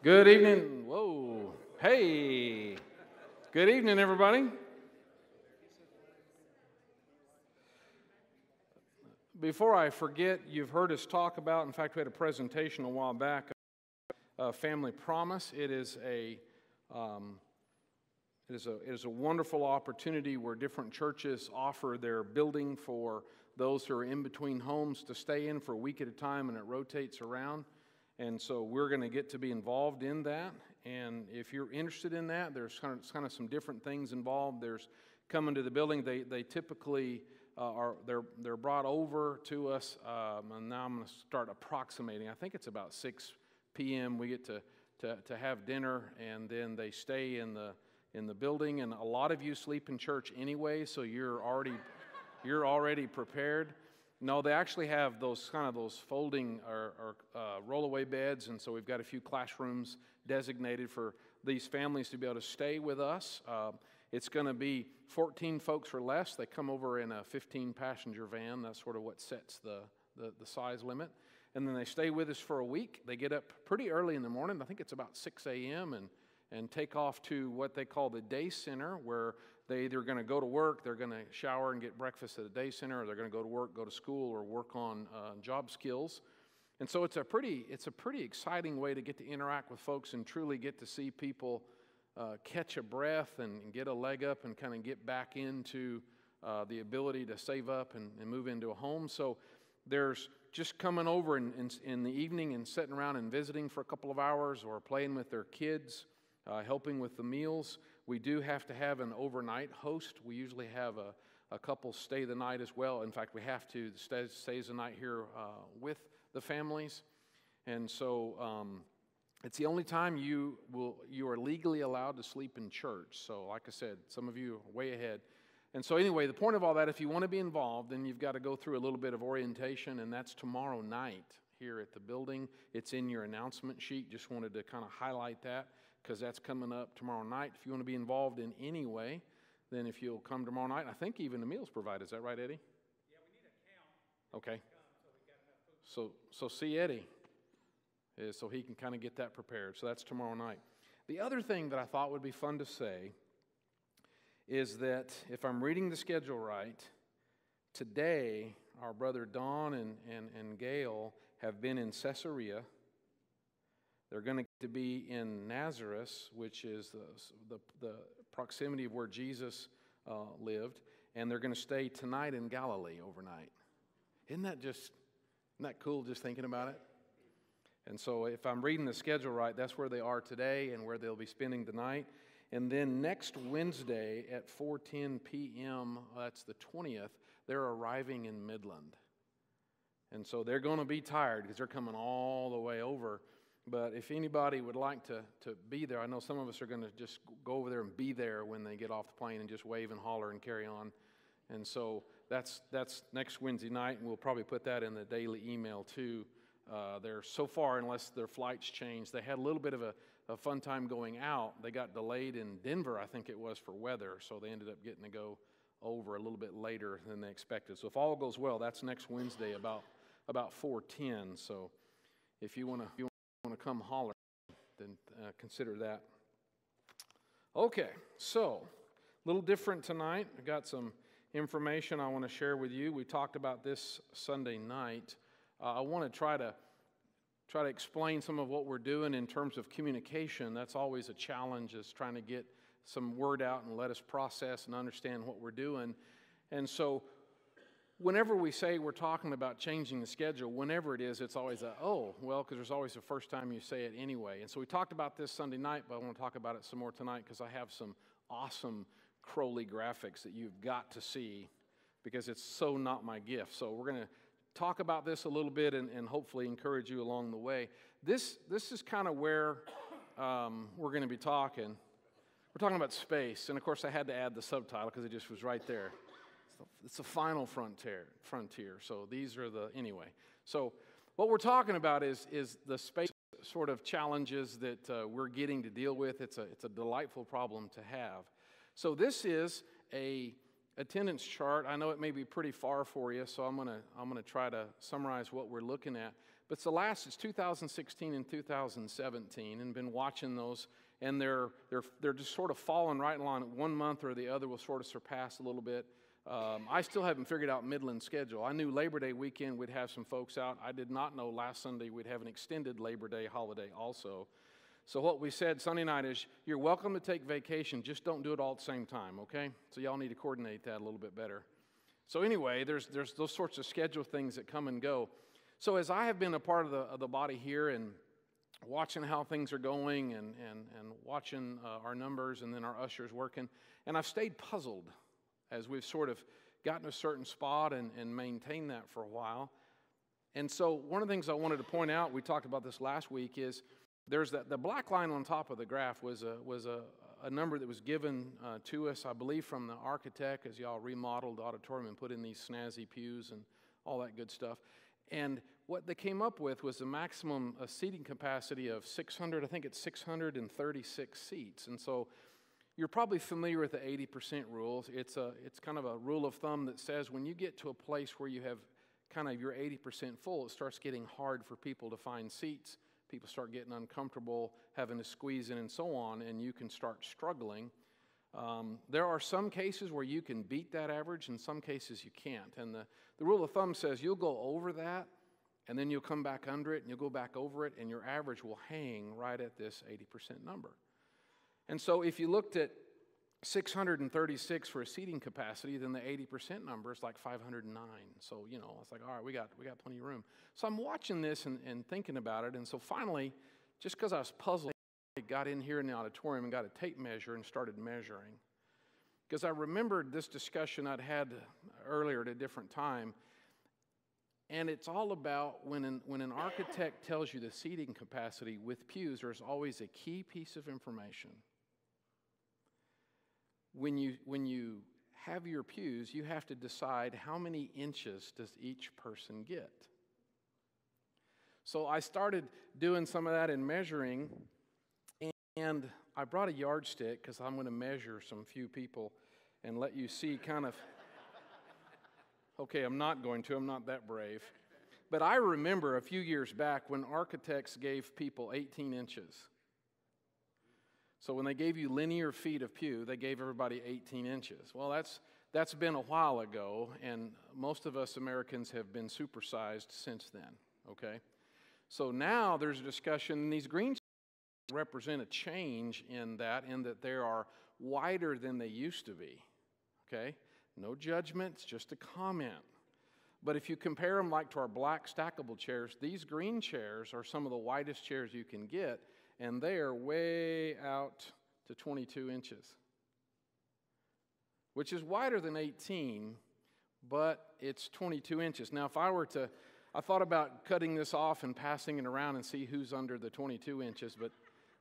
Good evening. Whoa. Hey. Good evening, everybody. Before I forget, you've heard us talk about, in fact, we had a presentation a while back, Family Promise. It is a wonderful opportunity where different churches offer their building for those who are in between homes to stay in for a week at a time, and it rotates around. And so we're going to get to be involved in that. And if you're interested in that, there's kind of some different things involved. There's coming to the building. They typically they're brought over to us, and now I'm going to start approximating. I think it's about 6 p.m. We get to have dinner, and then they stay in the building. And a lot of you sleep in church anyway, so you're already prepared. No, they actually have those folding or rollaway beds, and so we've got a few classrooms designated for these families to be able to stay with us. It's going to be 14 folks or less. They come over in a 15-passenger van. That's sort of what sets the size limit. And then they stay with us for a week. They get up pretty early in the morning. I think it's about 6 a.m. and take off to what they call the day center, where they either going to go to work, they're going to shower and get breakfast at the day center, or they're going to go to work, go to school, or work on job skills. And so it's a pretty exciting way to get to interact with folks and truly get to see people catch a breath and get a leg up and kind of get back into the ability to save up and move into a home. So there's just coming over in the evening and sitting around and visiting for a couple of hours, or playing with their kids, helping with the meals. We do have to have an overnight host. We usually have a couple stay the night as well. In fact, we have to stay the night here with the families. And so it's the only time you are legally allowed to sleep in church. So like I said, some of you are way ahead. And so anyway, the point of all that, if you want to be involved, then you've got to go through a little bit of orientation, and that's tomorrow night here at the building. It's in your announcement sheet. Just wanted to kind of highlight that, because that's coming up tomorrow night. If you want to be involved in any way, then if you'll come tomorrow night, I think even the meals provided. Is that right, Eddie? Yeah, we need a count. Okay. So see Eddie, so he can kind of get that prepared. So that's tomorrow night. The other thing that I thought would be fun to say is that if I'm reading the schedule right, today our brother Don and Gail have been in Caesarea. They're going to be in Nazareth, which is the proximity of where Jesus lived, and they're going to stay tonight in Galilee overnight. Isn't that cool just thinking about it? And so if I'm reading the schedule right, that's where they are today and where they'll be spending the night. And then next Wednesday at 4:10 p.m., that's the 20th, they're arriving in Midland. And so they're going to be tired because they're coming all the way over. But if anybody would like to be there, I know some of us are going to just go over there and be there when they get off the plane and just wave and holler and carry on. And so that's next Wednesday night, and we'll probably put that in the daily email too. They're so far, unless their flights change, they had a little bit of a fun time going out. They got delayed in Denver, I think it was, for weather, so they ended up getting to go over a little bit later than they expected. So if all goes well, that's next Wednesday about 4:10. So if you want to come holler, then consider that. Okay, so a little different tonight. I got some information I want to share with you. We talked about this Sunday night. I want to try to explain some of what we're doing in terms of communication. That's always a challenge, is trying to get some word out and let us process and understand what we're doing. And so whenever we say we're talking about changing the schedule, whenever it is, it's always because there's always the first time you say it anyway. And so we talked about this Sunday night, but I want to talk about it some more tonight because I have some awesome Crowley graphics that you've got to see, because it's so not my gift. So we're going to talk about this a little bit and hopefully encourage you along the way. This is kind of where we're going to be talking. We're talking about space, and of course I had to add the subtitle because it just was right there. It's the final frontier. So these are anyway. So what we're talking about is the space sort of challenges that we're getting to deal with. It's a delightful problem to have. So this is a attendance chart. I know it may be pretty far for you, so I'm gonna try to summarize what we're looking at. But it's 2016 and 2017, and been watching those, and they're just sort of falling right along. One month or the other will sort of surpass a little bit. I still haven't figured out Midland's schedule. I knew Labor Day weekend we'd have some folks out. I did not know last Sunday we'd have an extended Labor Day holiday also. So what we said Sunday night is, you're welcome to take vacation, just don't do it all at the same time, okay? So y'all need to coordinate that a little bit better. So anyway, there's those sorts of schedule things that come and go. So as I have been a part of the body here and watching how things are going and watching our numbers and then our ushers working, and I've stayed puzzled as we've sort of gotten a certain spot and maintained that for a while. And so one of the things I wanted to point out, we talked about this last week, is there's the black line on top of the graph was a number that was given to us, I believe, from the architect as y'all remodeled the auditorium and put in these snazzy pews and all that good stuff. And what they came up with was a maximum seating capacity of 600, I think it's 636 seats. And so you're probably familiar with the 80% rule. It's kind of a rule of thumb that says when you get to a place where you have kind of your 80% full, it starts getting hard for people to find seats. People start getting uncomfortable, having to squeeze in and so on, and you can start struggling. There are some cases where you can beat that average, and some cases you can't. And the rule of thumb says you'll go over that, and then you'll come back under it, and you'll go back over it, and your average will hang right at this 80% number. And so if you looked at 636 for a seating capacity, then the 80% number is like 509. So, it's like, all right, we got plenty of room. So I'm watching this and thinking about it. And so finally, just because I was puzzled, I got in here in the auditorium and got a tape measure and started measuring. Because I remembered this discussion I'd had earlier at a different time. And it's all about when an architect tells you the seating capacity with pews, there's always a key piece of information. When you have your pews, you have to decide how many inches does each person get. So I started doing some of that and measuring, and I brought a yardstick because I'm going to measure some few people and let you see kind of, okay, I'm not that brave. But I remember a few years back when architects gave people 18 inches. So when they gave you linear feet of pew, they gave everybody 18 inches. Well, that's been a while ago, and most of us Americans have been supersized since then, okay? So now there's a discussion, and these green represent a change in that they are wider than they used to be, okay? No judgment, it's just a comment. But if you compare them like to our black stackable chairs, these green chairs are some of the widest chairs you can get, and they are way out to 22 inches, which is wider than 18, but it's 22 inches. Now, if I thought about cutting this off and passing it around and see who's under the 22 inches, but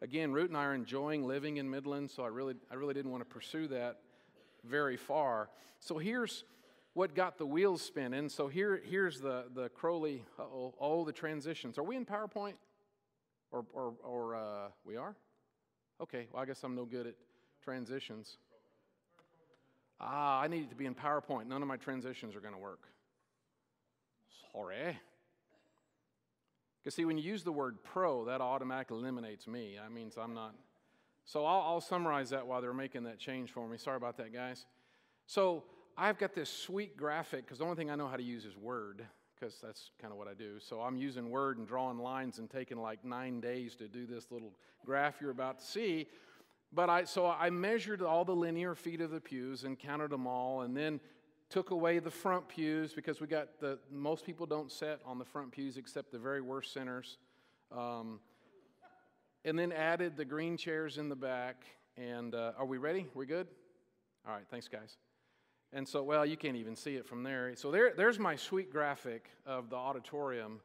again, Root and I are enjoying living in Midland, so I really didn't want to pursue that very far. So here's what got the wheels spinning. So here's the Crowley, the transitions. Are we in PowerPoint? Or we are? Okay, well, I guess I'm no good at transitions. I need it to be in PowerPoint. None of my transitions are going to work. Sorry. Because see, when you use the word pro, that automatically eliminates me. That means I'm not. So I'll summarize that while they're making that change for me. Sorry about that, guys. So I've got this sweet graphic, because the only thing I know how to use is Word, because that's kind of what I do. So I'm using Word and drawing lines and taking like 9 days to do this little graph you're about to see. But I measured all the linear feet of the pews and counted them all, and then took away the front pews, because most people don't sit on the front pews except the very worst sinners. And then added the green chairs in the back. And are we ready? We good? All right, thanks, guys. And so, well, you can't even see it from there. So there's my sweet graphic of the auditorium.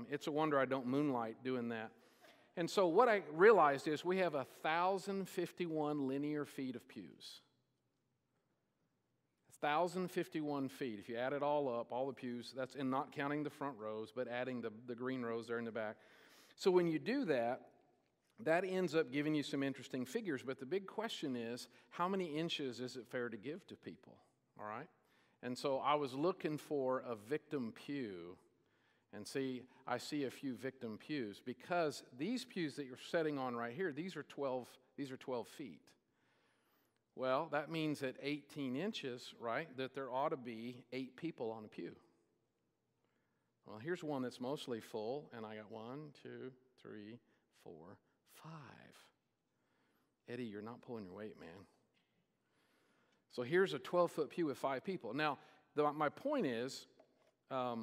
It's a wonder I don't moonlight doing that. And so what I realized is we have 1,051 linear feet of pews. 1,051 feet. If you add it all up, all the pews, that's and not counting the front rows, but adding the green rows there in the back. So when you do that, that ends up giving you some interesting figures. But the big question is, how many inches is it fair to give to people? All right? And so I was looking for a victim pew. And see, I see a few victim pews because these pews that you're sitting on right here, these are 12 feet. Well, that means at 18 inches, right, that there ought to be 8 people on a pew. Well, here's one that's mostly full, and I got 1, 2, 3, 4, 5. Eddie, you're not pulling your weight, man. So here's a 12-foot pew with 5 people. Now, my point is, a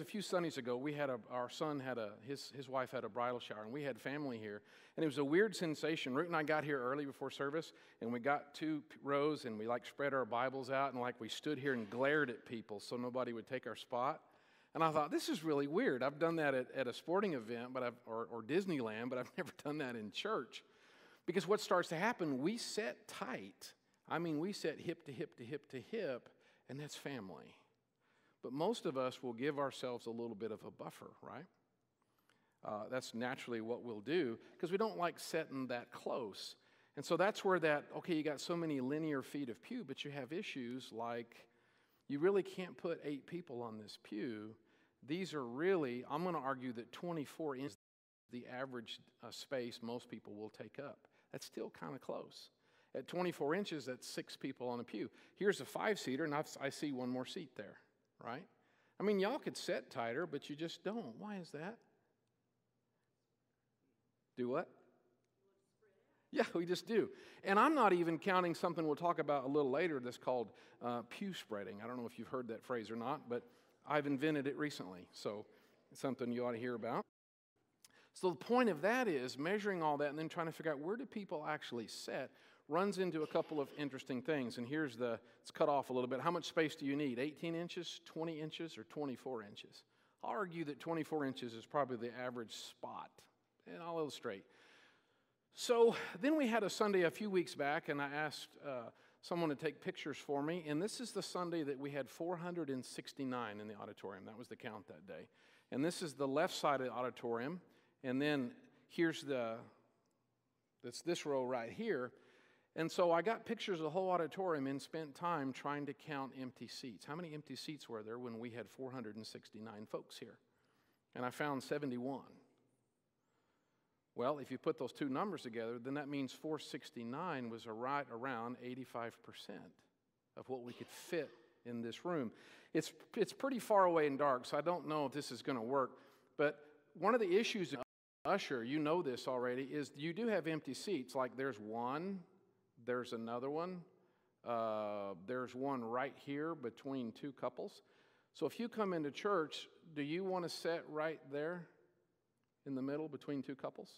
few Sundays ago, our son his wife had a bridal shower, and we had family here, and it was a weird sensation. Root and I got here early before service, and we got 2 rows, and we spread our Bibles out, and we stood here and glared at people so nobody would take our spot. And I thought, this is really weird. I've done that at a sporting event, or Disneyland, but I've never done that in church, because what starts to happen, we sit tight. I mean, we sit hip to hip to hip to hip, and that's family. But most of us will give ourselves a little bit of a buffer, right? That's naturally what we'll do because we don't like sitting that close. And so that's where you got so many linear feet of pew, but you have issues like you really can't put 8 people on this pew. These are really, I'm going to argue that 24 inches is the average space most people will take up. That's still kind of close. At 24 inches, that's 6 people on a pew. Here's a 5-seater, and I see one more seat there. Right? I mean, y'all could sit tighter, but you just don't. Why is that? Do what? Yeah, we just do. And I'm not even counting something we'll talk about a little later that's called pew spreading. I don't know if you've heard that phrase or not, but I've invented it recently, so it's something you ought to hear about. So the point of that is measuring all that and then trying to figure out where do people actually sit runs into a couple of interesting things. And it's cut off a little bit. How much space do you need? 18 inches, 20 inches, or 24 inches? I'll argue that 24 inches is probably the average spot. And I'll illustrate. So then we had a Sunday a few weeks back, and I asked someone to take pictures for me. And this is the Sunday that we had 469 in the auditorium. That was the count that day. And this is the left side of the auditorium. And then here's this row right here. And so I got pictures of the whole auditorium and spent time trying to count empty seats. How many empty seats were there when we had 469 folks here? And I found 71. Well, if you put those two numbers together, then that means 469 was right around 85% of what we could fit in this room. It's pretty far away and dark, so I don't know if this is going to work. But one of the issues, usher, you know this already, is you do have empty seats. Like there's one. There's another one. There's one right here between 2 couples. So if you come into church, do you want to sit right there in the middle between 2 couples?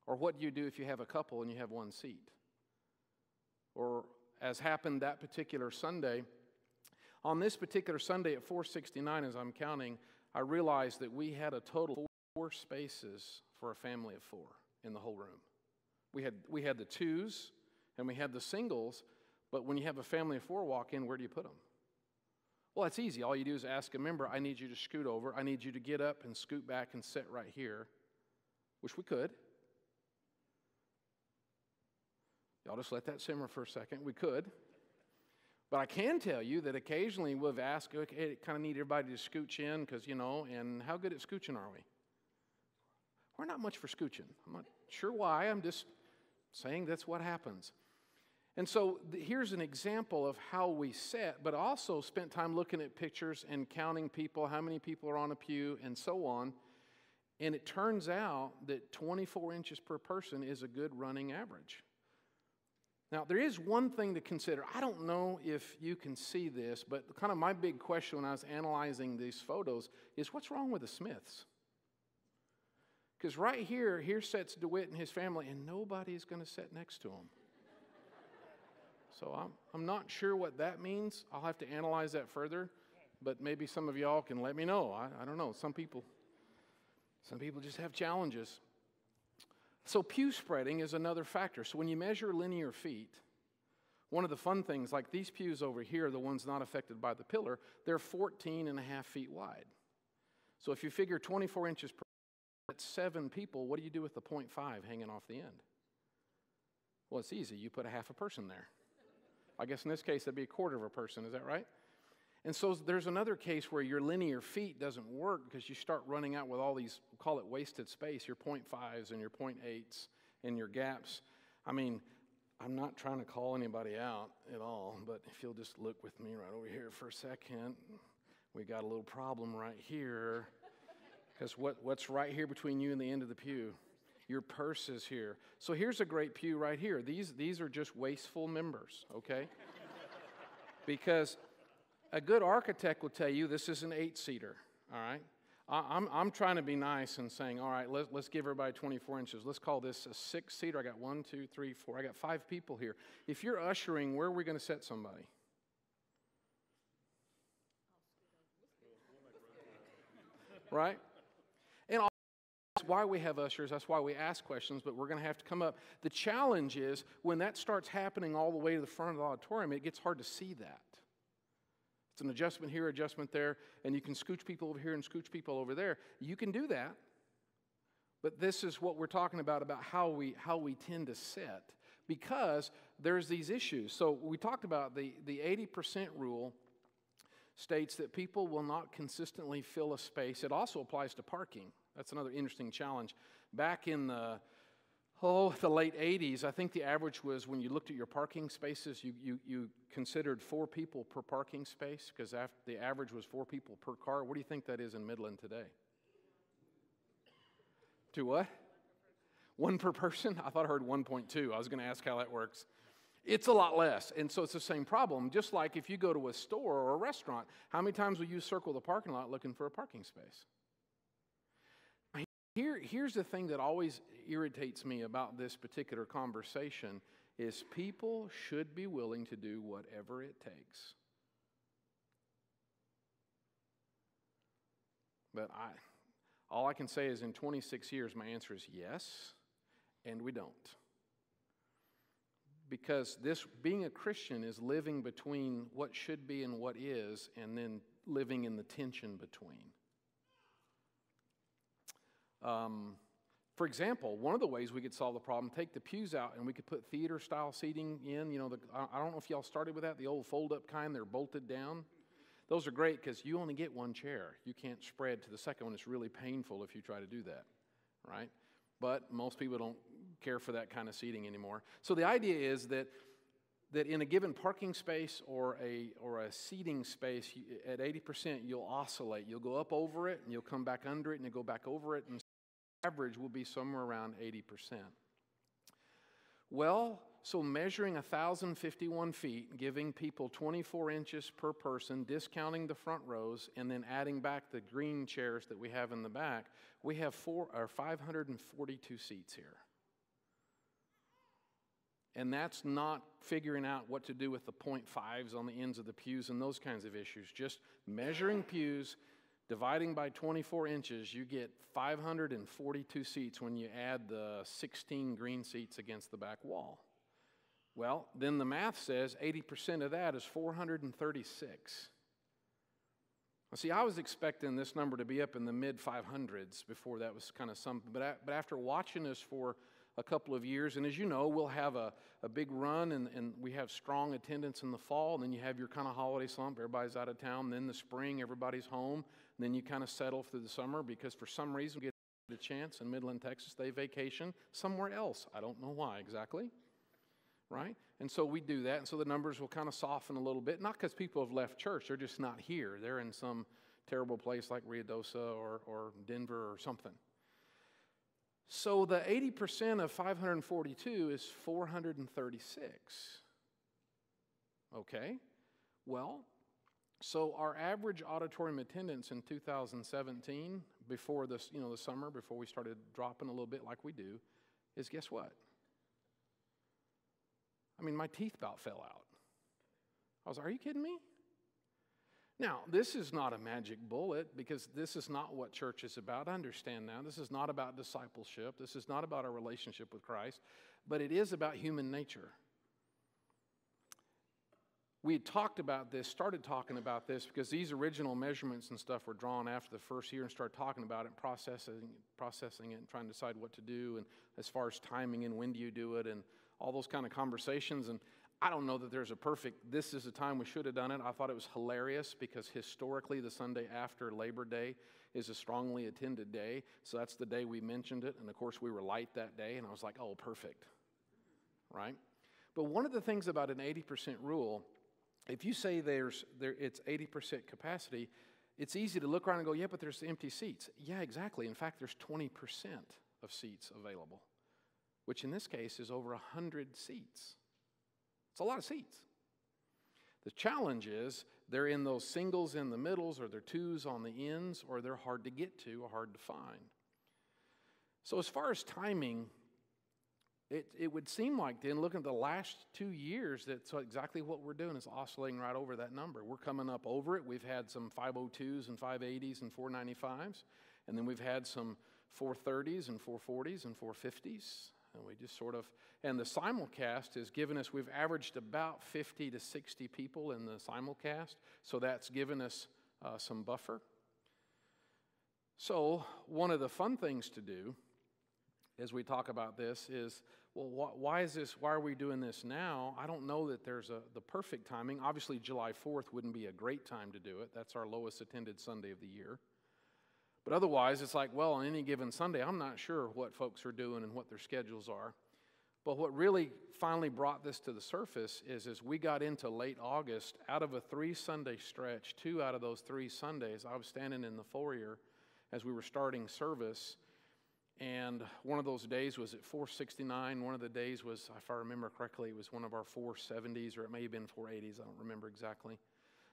Or what do you do if you have a couple and you have 1 seat? Or as happened that particular Sunday, on this particular Sunday at 469, as I'm counting, I realized that we had a total of 4 spaces for a family of 4 in the whole room. We had the 2s and we had the singles, but when you have a family of 4 walk in, where do you put them? Well, it's easy. All you do is ask a member, I need you to scoot over. I need you to get up and scoot back and sit right here, which we could. Y'all just let that simmer for a second. We could. But I can tell you that occasionally we've asked, okay, kind of need everybody to scooch in because, and how good at scooching are we? We're not much for scooching. I'm not sure why. I'm just saying that's what happens. And so here's an example of how we sit, but also spent time looking at pictures and counting people, how many people are on a pew, and so on. And it turns out that 24 inches per person is a good running average. Now, there is one thing to consider. I don't know if you can see this, but kind of my big question when I was analyzing these photos is what's wrong with the Smiths? Because right here sits DeWitt and his family, and nobody's going to sit next to him. So I'm not sure what that means. I'll have to analyze that further, but maybe some of y'all can let me know. I don't know. Some people just have challenges. So pew spreading is another factor. So when you measure linear feet, one of the fun things, like these pews over here, the ones not affected by the pillar, they're 14 and a half feet wide. So if you figure 24 inches per, that's 7 people, what do you do with the 0.5 hanging off the end? Well, it's easy. You put a half a person there. I guess in this case, that'd be a quarter of a person. Is that right? And so there's another case where your linear feet doesn't work because you start running out with all these, we'll call it wasted space, your 0.5s and your 0.8s and your gaps. I mean, I'm not trying to call anybody out at all, but if you'll just look with me right over here for a second, we got a little problem right here. Because what's right here between you and the end of the pew? Your purse is here. So here's a great pew right here. These are just wasteful members, okay? Because a good architect will tell you this is an 8-seater, all right? I'm trying to be nice and saying, all right, let's give everybody 24 inches. Let's call this a 6-seater. I got 1, 2, 3, 4. I got 5 people here. If you're ushering, where are we going to set somebody? Right? And that's why we have ushers. That's why we ask questions, but we're going to have to come up. The challenge is when that starts happening all the way to the front of the auditorium, it gets hard to see that. It's an adjustment here, adjustment there, and you can scooch people over here and scooch people over there. You can do that, but this is what we're talking about how we tend to sit, because there's these issues. So we talked about the 80% rule states that people will not consistently fill a space. It also applies to parking. That's another interesting challenge. Back in the late 80s, I think the average was when you looked at your parking spaces, you considered 4 people per parking space, because the average was 4 people per car. What do you think that is in Midland today? 2 what? 1 per person? I thought I heard 1.2. I was going to ask how that works. It's a lot less, and so it's the same problem. Just like if you go to a store or a restaurant, how many times will you circle the parking lot looking for a parking space? Here's the thing that always irritates me about this particular conversation is people should be willing to do whatever it takes. But all I can say is in 26 years, my answer is yes, and we don't. Because being a Christian is living between what should be and what is, and then living in the tension between. For example, one of the ways we could solve the problem, take the pews out and we could put theater-style seating in. You know, I don't know if y'all started with that, the old fold-up kind, they're bolted down. Those are great because you only get 1 chair. You can't spread to the second one. It's really painful if you try to do that, right? But most people don't care for that kind of seating anymore. So the idea is that in a given parking space or a seating space, at 80%, you'll oscillate. You'll go up over it, and you'll come back under it, and you'll go back over it, and average will be somewhere around 80%. Well, so measuring 1,051 feet, giving people 24 inches per person, discounting the front rows, and then adding back the green chairs that we have in the back, we have 542 seats here. And that's not figuring out what to do with the 0.5s on the ends of the pews and those kinds of issues. Just measuring pews, dividing by 24 inches, you get 542 seats when you add the 16 green seats against the back wall. Well, then the math says 80% of that is 436. Now, see, I was expecting this number to be up in the mid-500s before that was kind of something. But after watching this for a couple of years, and as you know, we'll have a big run, and we have strong attendance in the fall, and then you have your kind of holiday slump, everybody's out of town, then the spring, everybody's home, and then you kind of settle through the summer because for some reason we get a chance in Midland, Texas, they vacation somewhere else. I don't know why exactly, right? And so we do that, and so the numbers will kind of soften a little bit, not because people have left church, they're just not here. They're in some terrible place like Ruidoso or Denver or something. So the 80% of 542 is 436. Okay, well, so our average auditorium attendance in 2017, before this, the summer, before we started dropping a little bit like we do, is guess what? I mean, my teeth about fell out. I was like, are you kidding me? Now, this is not a magic bullet because this is not what church is about. I understand now. This is not about discipleship. This is not about our relationship with Christ, but it is about human nature. We had talked about this, started talking about this because these original measurements and stuff were drawn after the first year and started talking about it and processing it and trying to decide what to do and as far as timing and when do you do it and all those kind of conversations. And I don't know that there's a perfect, this is the time we should have done it. I thought it was hilarious because historically the Sunday after Labor Day is a strongly attended day. So that's the day we mentioned it. And of course we were light that day and I was like, oh, perfect, right? But one of the things about an 80% rule, if you say it's 80% capacity, it's easy to look around and go, yeah, but there's empty seats. Yeah, exactly. In fact, there's 20% of seats available, which in this case is over 100 seats. It's a lot of seats. The challenge is they're in those singles in the middles, or they're twos on the ends, or they're hard to get to or hard to find. So as far as timing, it would seem like then, looking at the last 2 years, that's exactly what we're doing is oscillating right over that number. We're coming up over it. We've had some 502s and 580s and 495s, and then we've had some 430s and 440s and 450s, and we just sort of, and the simulcast has given us, we've averaged about 50 to 60 people in the simulcast, so that's given us some buffer. So one of the fun things to do as we talk about this is, well, why is this? Why are we doing this now? I don't know that there's the perfect timing. Obviously, July 4th wouldn't be a great time to do it. That's our lowest attended Sunday of the year. But otherwise, it's like, well, on any given Sunday, I'm not sure what folks are doing and what their schedules are. But what really finally brought this to the surface is as we got into late August, out of a 3-Sunday stretch, 2 out of those 3 Sundays, I was standing in the foyer as we were starting service. And one of those days was at 469. One of the days was, if I remember correctly, it was one of our 470s, or it may have been 480s. I don't remember exactly.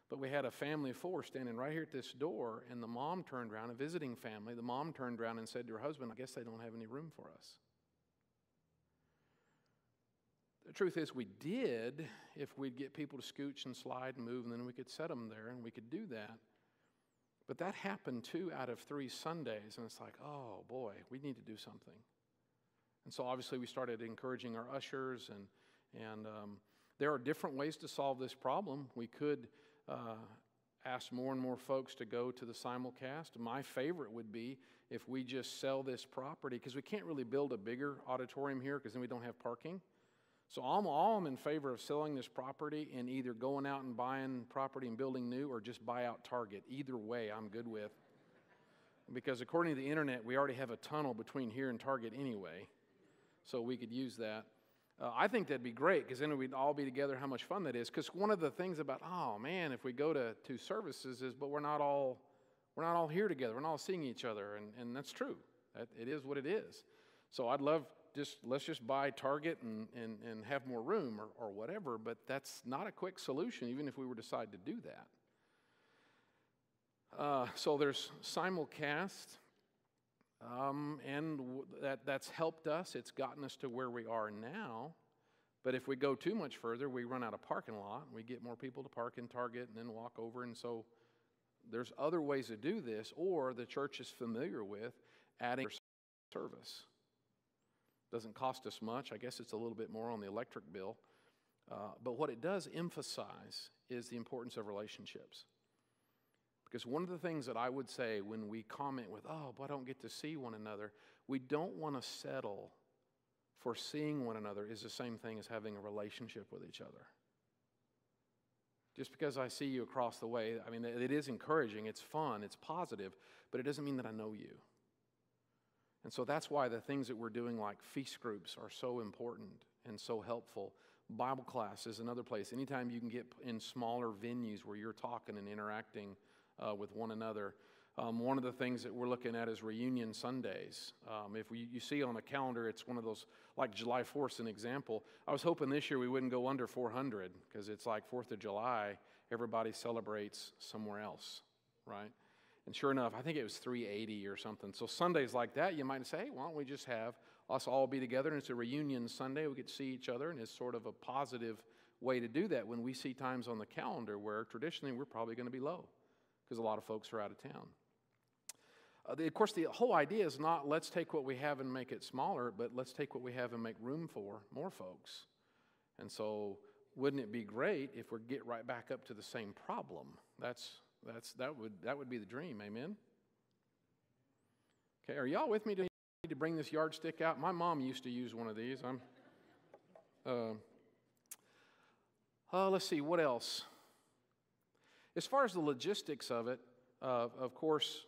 But we had a family of 4 standing right here at this door, and the mom turned around, a visiting family. The mom turned around and said to her husband, I guess they don't have any room for us. The truth is we did, if we'd get people to scooch and slide and move, and then we could set them there, and we could do that. But that happened 2 out of 3 Sundays, and it's like, oh boy, we need to do something. And so obviously we started encouraging our ushers, and there are different ways to solve this problem. We could ask more and more folks to go to the simulcast. My favorite would be if we just sell this property, because we can't really build a bigger auditorium here because then we don't have parking. So I'm in favor of selling this property and either going out and buying property and building new, or just buy out Target. Either way, I'm good with. Because according to the internet, we already have a tunnel between here and Target anyway. So we could use that. I think that'd be great, because then we'd all be together, how much fun that is. Because one of the things about, oh man, if we go to 2 services is, but we're not all here together. We're not all seeing each other. And that's true. It is what it is. So I'd love, let's just buy Target and have more room or whatever, but that's not a quick solution, even if we were to decide to do that. So there's simulcast, and that's helped us. It's gotten us to where we are now. But if we go too much further, we run out of parking lot. We get more people to park in Target and then walk over. And so there's other ways to do this, or the church is familiar with adding service. Doesn't cost us much. I guess it's a little bit more on the electric bill. But what it does emphasize is the importance of relationships. Because one of the things that I would say when we comment with, oh, but I don't get to see one another, we don't want to settle for seeing one another is the same thing as having a relationship with each other. Just because I see you across the way, I mean, it is encouraging, it's fun, it's positive, but it doesn't mean that I know you. And so that's why the things that we're doing like feast groups are so important and so helpful. Bible class is another place. Anytime you can get in smaller venues where you're talking and interacting with one another. One of the things that we're looking at is reunion Sundays. If you see on the calendar, it's one of those, like July 4th is an example. I was hoping this year we wouldn't go under 400 because it's like 4th of July. Everybody celebrates somewhere else, right? And sure enough, I think it was 380 or something. So Sundays like that, you might say, hey, why don't we just have us all be together, and it's a reunion Sunday. We get to see each other, and it's sort of a positive way to do that when we see times on the calendar where traditionally we're probably going to be low because a lot of folks are out of town. Of course, the whole idea is not let's take what we have and make it smaller, but let's take what we have and make room for more folks. And so wouldn't it be great if we get right back up to the same problem? That would be the dream, amen? Okay, are y'all with me? Do I need to bring this yardstick out? My mom used to use one of these. Let's see, what else? As far as the logistics of it, of course,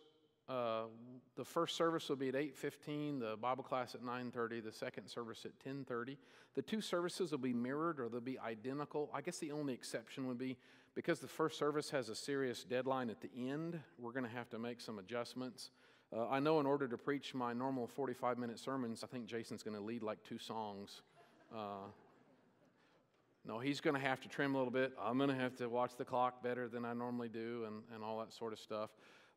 the first service will be at 8:15, the Bible class at 9:30, the second service at 10:30. The two services will be mirrored, or they'll be identical. I guess the only exception would be because the first service has a serious deadline at the end, we're going to have to make some adjustments. I know in order to preach my normal 45-minute sermons, I think Jason's going to lead like 2 songs. No, he's going to have to trim a little bit. I'm going to have to watch the clock better than I normally do and all that sort of stuff.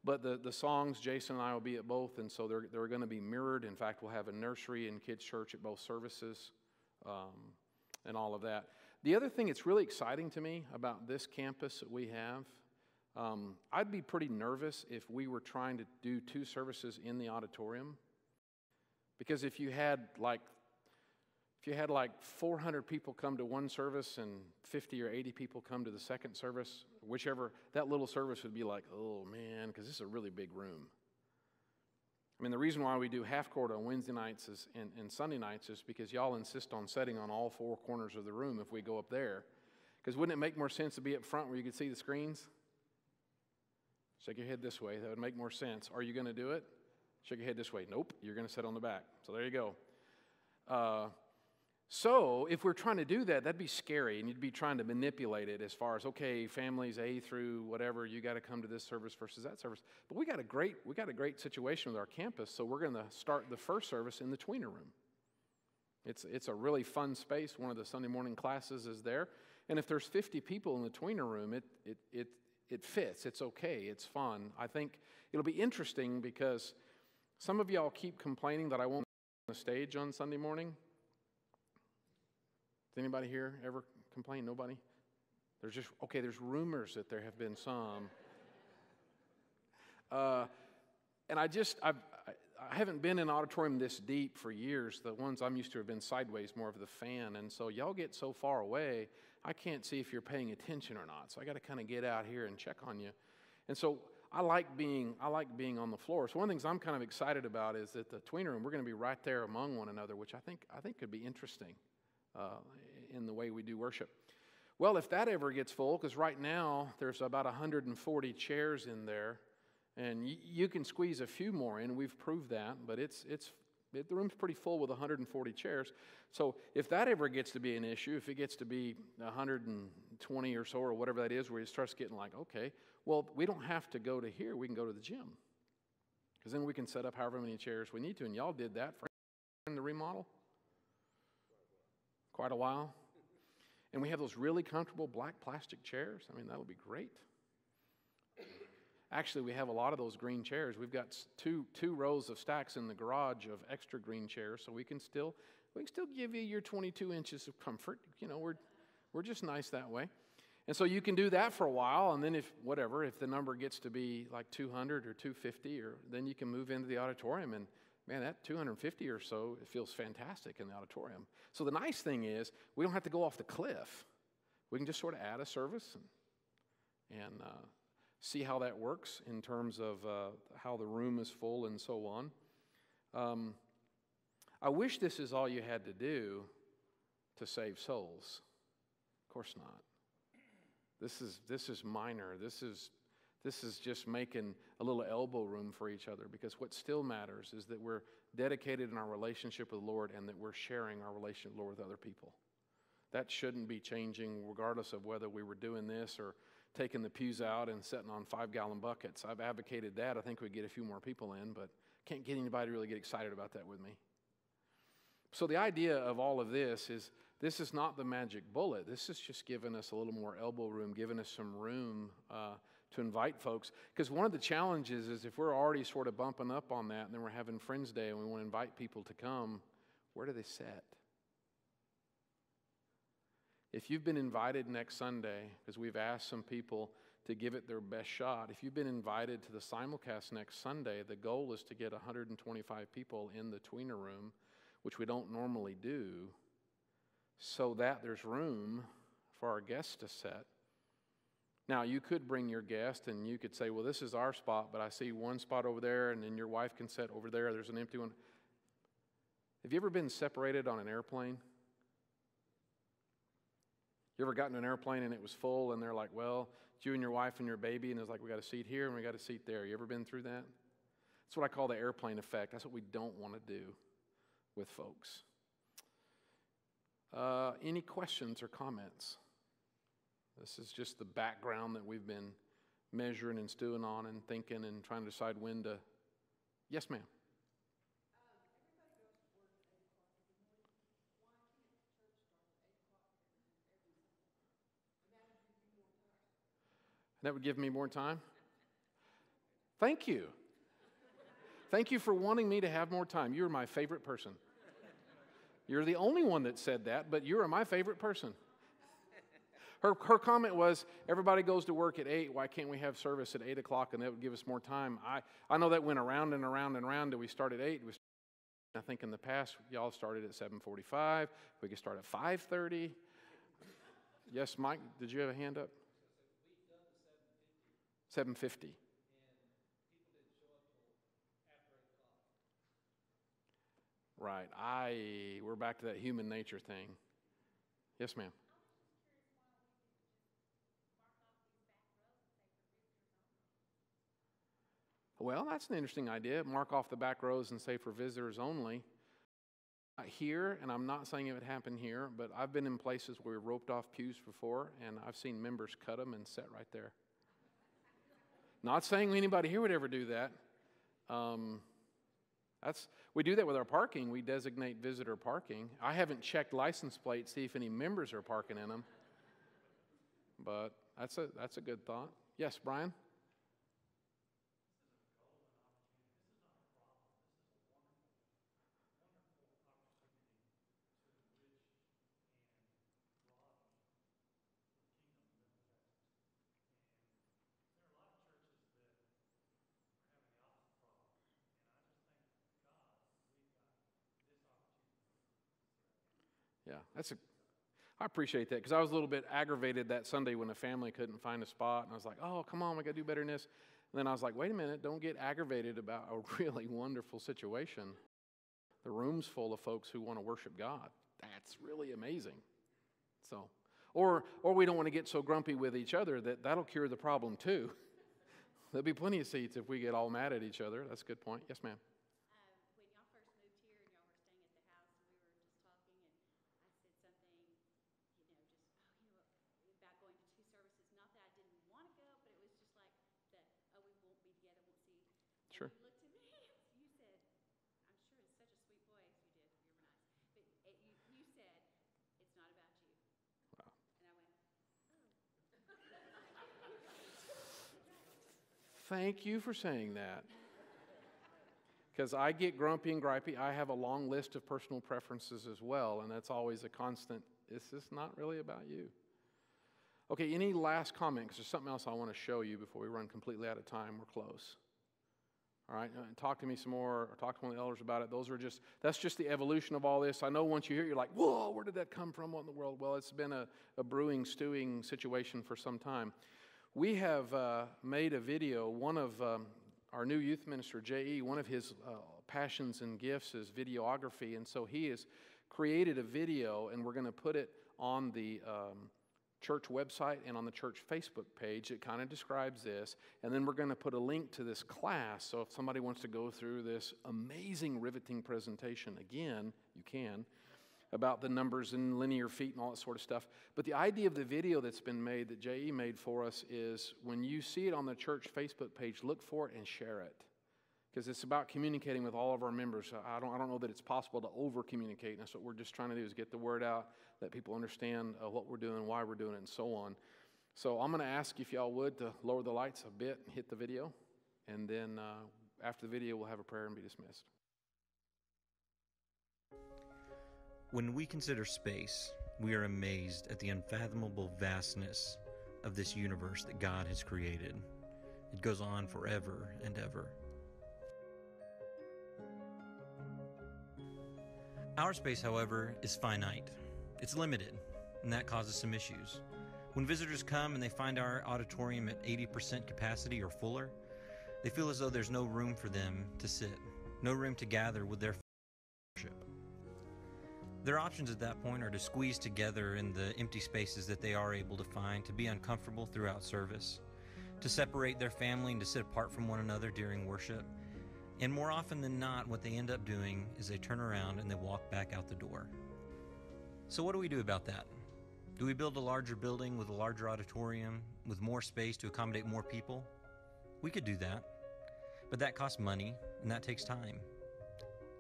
But the songs, Jason and I will be at both, and so they're going to be mirrored. In fact, we'll have a nursery and kids' church at both services and all of that. The other thing that's really exciting to me about this campus that we have, I'd be pretty nervous if we were trying to do 2 services in the auditorium. Because if you had like 400 people come to one service and 50 or 80 people come to the second service, whichever, that little service would be like, oh man, because this is a really big room. I mean, the reason why we do half court on Wednesday nights and Sunday nights is because y'all insist on sitting on all 4 corners of the room if we go up there. Because wouldn't it make more sense to be up front where you could see the screens? Shake your head this way. That would make more sense. Are you going to do it? Shake your head this way. Nope, you're going to sit on the back. So there you go. So if we're trying to do that, that'd be scary, and you'd be trying to manipulate it as far as, okay, families A through whatever, you got to come to this service versus that service. But we got a great situation with our campus, so we're going to start the first service in the tweener room. It's a really fun space. One of the Sunday morning classes is there, and if there's 50 people in the tweener room, it fits. It's okay. It's fun. I think it'll be interesting because some of y'all keep complaining that I won't be on the stage on Sunday morning. Does anybody here ever complain? Nobody? There's rumors that there have been some. And I haven't been in an auditorium this deep for years. The ones I'm used to have been sideways, more of the fan. And so y'all get so far away, I can't see if you're paying attention or not. So I got to kind of get out here and check on you. And so I like being on the floor. So one of the things I'm kind of excited about is that the tweener room, we're going to be right there among one another, which I think could be interesting. In the way we do worship. Well, if that ever gets full, because right now there's about 140 chairs in there, and you can squeeze a few more in. We've proved that, but the room's pretty full with 140 chairs. So if that ever gets to be an issue, if it gets to be 120 or so or whatever that is, where it starts getting like, okay, well, we don't have to go to here. We can go to the gym, because then we can set up however many chairs we need to. And y'all did that in the remodel. Quite a while. And we have those really comfortable black plastic chairs. I mean, that'll be great. Actually, we have a lot of those green chairs. We've got two rows of stacks in the garage of extra green chairs, so we can still give you your 22 inches of comfort. You know, we're just nice that way. And so you can do that for a while, and then if the number gets to be like 200 or 250, then you can move into the auditorium, and man, that 250 or so, it feels fantastic in the auditorium. So the nice thing is, we don't have to go off the cliff. We can just sort of add a service and see how that works in terms of how the room is full and so on. I wish this is all you had to do to save souls. Of course not. This is minor. This is just making a little elbow room for each other, because what still matters is that we're dedicated in our relationship with the Lord and that we're sharing our relationship with the Lord with other people. That shouldn't be changing regardless of whether we were doing this or taking the pews out and sitting on 5-gallon buckets. I've advocated that. I think we'd get a few more people in, but can't get anybody to really get excited about that with me. So the idea of all of this is not the magic bullet. This is just giving us a little more elbow room, giving us some room to invite folks. Because one of the challenges is if we're already sort of bumping up on that and then we're having Friends Day and we want to invite people to come, where do they sit? If you've been invited next Sunday, because we've asked some people to give it their best shot, if you've been invited to the simulcast next Sunday, the goal is to get 125 people in the tweener room, which we don't normally do, so that there's room for our guests to sit. Now, you could bring your guest and you could say, well, this is our spot, but I see one spot over there, and then your wife can sit over there. There's an empty one. Have you ever been separated on an airplane? You ever gotten in an airplane and it was full and they're like, well, it's you and your wife and your baby, and it's like, we got a seat here and we got a seat there. You ever been through that? That's what I call the airplane effect. That's what we don't want to do with folks. Any questions or comments? This is just the background that we've been measuring and stewing on and thinking and trying to decide when to. Yes, ma'am. That would give me more time? Thank you. Thank you for wanting me to have more time. You're my favorite person. You're the only one that said that, but you are my favorite person. Her comment was, everybody goes to work at 8. Why can't we have service at 8 o'clock, and that would give us more time? I know that went around and around and around. Did we start at 8? I think in the past, y'all started at 7:45. We could start at 5:30. Yes, Mike, did you have a hand up? 7:50. Right. We're back to that human nature thing. Yes, ma'am. Well, that's an interesting idea. Mark off the back rows and say for visitors only. Here, and I'm not saying it would happen here, but I've been in places where we roped off pews before, and I've seen members cut them and sit right there. Not saying anybody here would ever do that. We do that with our parking. We designate visitor parking. I haven't checked license plates, see if any members are parking in them. But that's a good thought. Yes, Brian? Yeah, I appreciate that, because I was a little bit aggravated that Sunday when a family couldn't find a spot, and I was like, oh, come on, we got to do better than this. And then I was like, wait a minute, don't get aggravated about a really wonderful situation. The room's full of folks who want to worship God. That's really amazing. So, or we don't want to get so grumpy with each other that'll cure the problem too. There'll be plenty of seats if we get all mad at each other. That's a good point. Yes, ma'am. Sure. You looked at me, you said, I'm sure in such a sweet voice, you did, you were nice, but you said, it's not about you. Wow. And I went, oh. Thank you for saying that. Because I get grumpy and gripey. I have a long list of personal preferences as well, and that's always a constant. This is not really about you. Okay, any last comment? Because there's something else I want to show you before we run completely out of time. We're close. All right, talk to me some more, or talk to one of the elders about it. That's just the evolution of all this. I know once you hear it, you're like, whoa, where did that come from? What in the world? Well, it's been a brewing, stewing situation for some time. We have made a video. One of our new youth minister, J.E., one of his passions and gifts is videography, and so he has created a video, and we're going to put it on the church website and on the church Facebook page. It kind of describes this, and then we're going to put a link to this class, so if somebody wants to go through this amazing, riveting presentation again, you can, about the numbers and linear feet and all that sort of stuff. But the idea of the video that's been made, that J.E. made for us, is when you see it on the church Facebook page, look for it and share it, because it's about communicating with all of our members. I don't know that it's possible to over-communicate, and that's what we're just trying to do, is get the word out, let people understand what we're doing, why we're doing it, and so on. So I'm going to ask if y'all would to lower the lights a bit and hit the video, and then after the video we'll have a prayer and be dismissed. When we consider space, we are amazed at the unfathomable vastness of this universe that God has created. It goes on forever and ever. Our space, however, is finite. It's limited, and that causes some issues. When visitors come and they find our auditorium at 80% capacity or fuller, they feel as though there's no room for them to sit, no room to gather with their worship. Their options at that point are to squeeze together in the empty spaces that they are able to find, to be uncomfortable throughout service, to separate their family and to sit apart from one another during worship. And more often than not, what they end up doing is they turn around and they walk back out the door. So what do we do about that? Do we build a larger building with a larger auditorium, with more space to accommodate more people? We could do that, but that costs money and that takes time.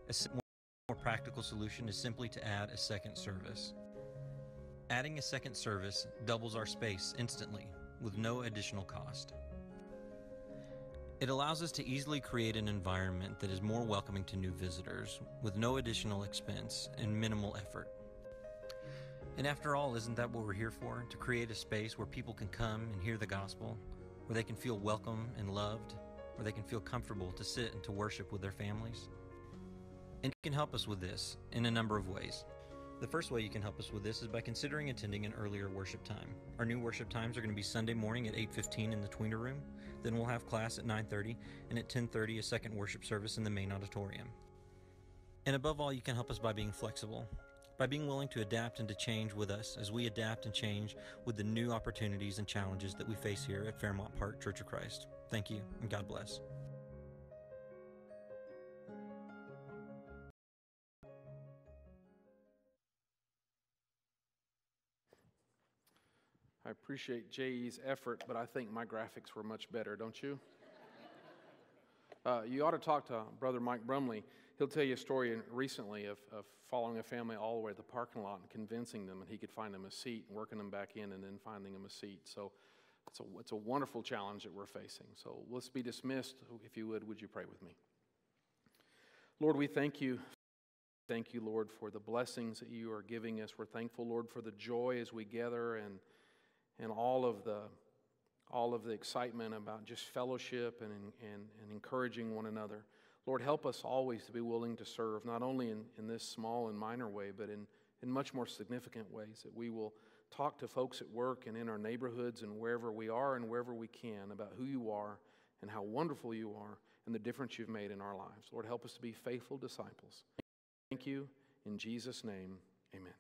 A more practical solution is simply to add a second service. Adding a second service doubles our space instantly with no additional cost. It allows us to easily create an environment that is more welcoming to new visitors with no additional expense and minimal effort. And after all, isn't that what we're here for? To create a space where people can come and hear the gospel, where they can feel welcome and loved, where they can feel comfortable to sit and to worship with their families. And you can help us with this in a number of ways. The first way you can help us with this is by considering attending an earlier worship time. Our new worship times are going to be Sunday morning at 8:15 in the tweener room. Then we'll have class at 9:30, and at 10:30 a second worship service in the main auditorium. And above all, you can help us by being flexible, by being willing to adapt and to change with us as we adapt and change with the new opportunities and challenges that we face here at Fmpchurch Church of Christ. Thank you, and God bless. I appreciate J.E.'s effort, but I think my graphics were much better, don't you? You ought to talk to Brother Mike Brumley. He'll tell you a story recently of following a family all the way to the parking lot and convincing them, and he could find them a seat, and working them back in, and then finding them a seat. So it's a wonderful challenge that we're facing. So let's be dismissed. If you would you pray with me? Lord, we thank you. Thank you, Lord, for the blessings that you are giving us. We're thankful, Lord, for the joy as we gather and all of the excitement about just fellowship and encouraging one another. Lord, help us always to be willing to serve, not only in this small and minor way, but in much more significant ways, that we will talk to folks at work and in our neighborhoods and wherever we are and wherever we can about who you are and how wonderful you are and the difference you've made in our lives. Lord, help us to be faithful disciples. Thank you. In Jesus' name, amen.